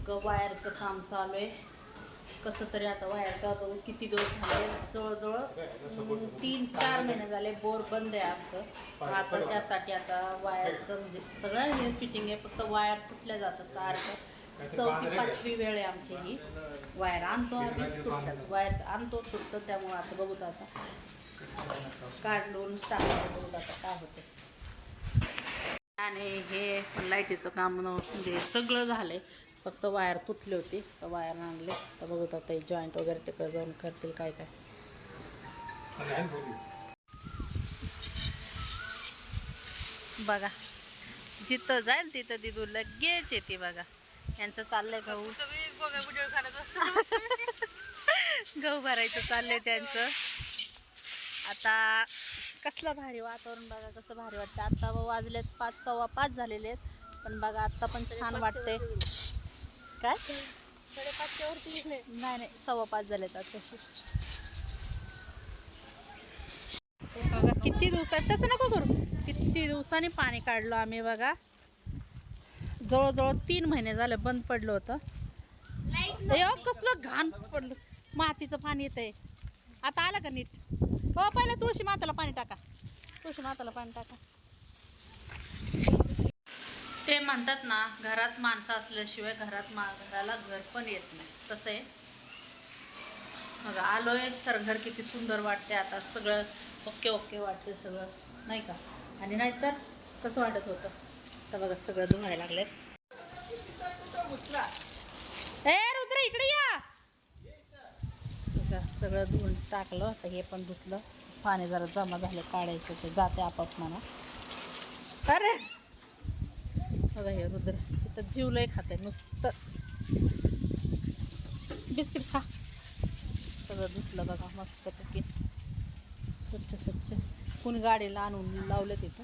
वायरचं काम चालू आहे. कसं तरी आता वायरचा किती दिवस झाले, जवळजवळ 3-4 महिने झाले बोर बंद आहे आमचं. आता त्यासाठी आता वायरचं म्हणजे सगळं हे फिटिंग आहे, फक्त वायर फुटल्या जातं सारखं. 4थी-5वी वेळ आहे आमची ही. वायर आणतो आम्ही तुटतात, वायर आणतो तुटतं. त्यामुळे आता बघू आता काढून टाकायचं, बघू आता काय होतं. आणि हे लाईटीचं काम म्हणजे सगळं झालंय, फक्त वायर तुटली होती तर वायर आणले. तर बघत आता जॉईंट वगैरे तिकडे जाऊन करतील काय काय. बघा जिथं जाईल तिथं दिदू लगेच येते. बघा यांचं चाललंय गहू गहू भरायचं चाललंय त्यांचं. आता कसलं भारी वातावरण, बघा कसं भारी वाटतं. आता वाजलेत 5-5:15 झालेले आहेत, पण बघा आत्ता पण छान वाटते. काय 5:30च्या वरती नाही 5:15 झालेत आता. बघा किती दिवसात, तसं नको करू, किती दिवसांनी पाणी काढलं आम्ही. बघा जवळजवळ 3 महिने झाले बंद पडलं होतं. कसलं घाण पडलं, मातीचं पाणी येतंय. आता आलं का नीट? हो पहिलं तुळशी माताला पाणी टाका, तुळशी माताला पाणी टाका. ते म्हणतात ना, घरात माणसं असल्याशिवाय घराला घर पण येत नाही, तसं आहे. बघा आलोय तर घर किती सुंदर वाटते. आता सगळं ओके ओके वाटते सगळं, नाही का? आणि नाहीतर कसं वाटत होतं. तर बघा सगळं धुवायला लागलेत. ए रुद्र इकडे या. सगळं धुवून टाकलं, आता हे पण धुतलं. पाणी जरा जमा झालं, काढायचं ते जाते आपाप म्हणा. अरे बघा हे रुद्र इथं जीवलंय खाते नुसतं, बिस्किट खा. सगळं धुतलं बघा मस्तपैकी, स्वच्छ स्वच्छ. कोणी गाडीला आणून लावलं तिथं.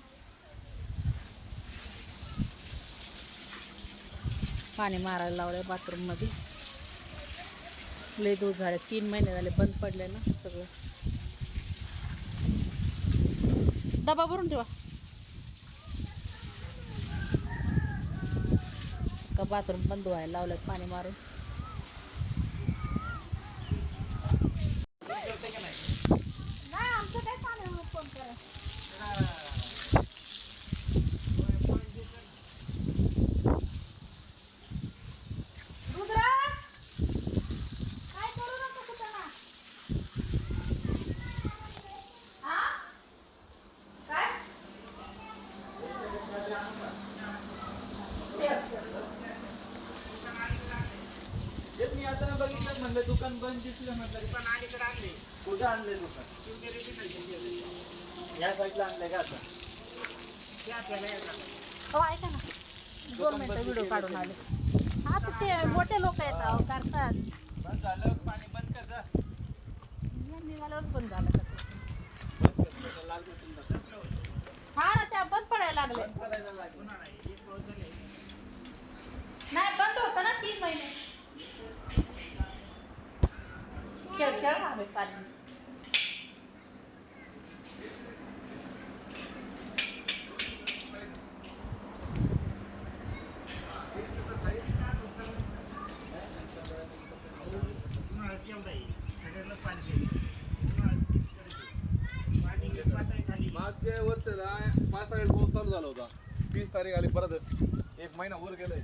पाणी मारायला लावलंय बाथरूम मध्ये. लय दिवस झाले, 3 महिने झाले बंद पडले ना सगळं. डबा भरून ठेवा. का बाथरूम बंद व्हायला लावलं पाणी मारून. नाही आमचं काय पाणी फोन करा. मी आता बघितलं म्हणलं दुकान बंद दिसलं, म्हटलं पण अलीकडे आणले. कुठे आणले दुकान? या साईडला आणलंय का आता? हो ऐका ना, 2 मिनिटं व्हिडिओ काढून आले. हा तर ते मोठे लोक आहेत करतात. बंद झालं, पाणी बंद कर जा. निघाल्यावर बंद झालं का? हा ना, त्या बंद पडायला लागले. नाही बंद होतं ना 3 महिने. खेळ पाणी. मागच्या वर्षाला 5 तारीख पाऊस चालू झाला होता, 20 तारीख आली, परत 1 महिना वर गेलाय.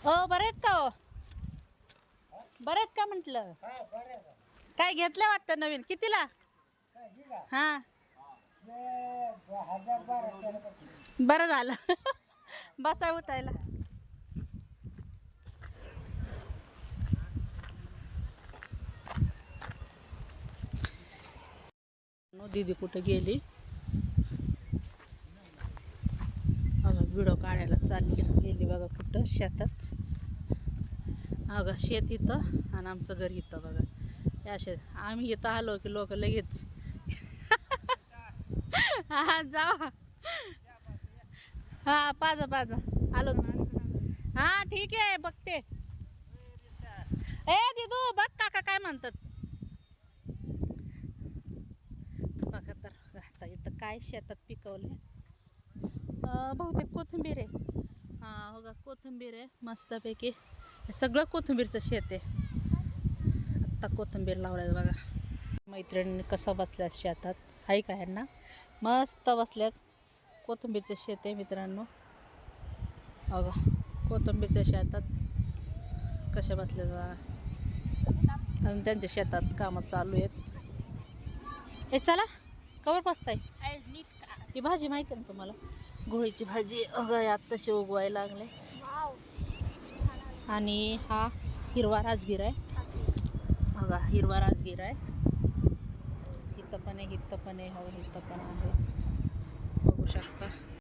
हो बरे आहेत का? हो बरे आहेत का म्हटलं? काय घेतलं वाटतं नवीन? कितीला? हा बरं झालं बसा उठायला. दीदी कुठं गेली? व्हिडिओ काढायला चालली गेली बघा कुठं, शेतात. बघा शेत इथं आणि आमचं घर इथं. बघा या शेत आम्ही इथं आलो की लोक लगेच हा जावा. हा पाजा पाजा आलोच. हा ठीक आहे बघते. ए दिदू बघ काका काय म्हणतात. बघा तर आता इथं काय शेतात पिकवले, बहुतेक कोथिंबीर आहे. हो का कोथिंबीर आहे मस्तपैकी. हे सगळं कोथिंबीरचं शेत आहे. आत्ता कोथिंबीर लावल्यात बघा. मैत्रिणी कसं बसल्यात शेतात आहे का ह्यांना मस्त बसल्यात. कोथिंबीरचं शेत आहे मित्रांनो. बघा कोथिंबीरच्या शेतात कशा बसल्यात बघा. आणि त्यांच्या शेतात कामं चालू आहेत. हे चला कवर बसताय. ही भाजी माहिती आहे ना तुम्हाला घोळीची भाजी. अगं आत्ताशी उगवायला लागले. आणि हा हिरवा राजगिरा आहे. बघा हिरवा राजगिरा आहे. इथं पण आहे, इथं पण आहे, हो इथं पण आहे, बघू शकता.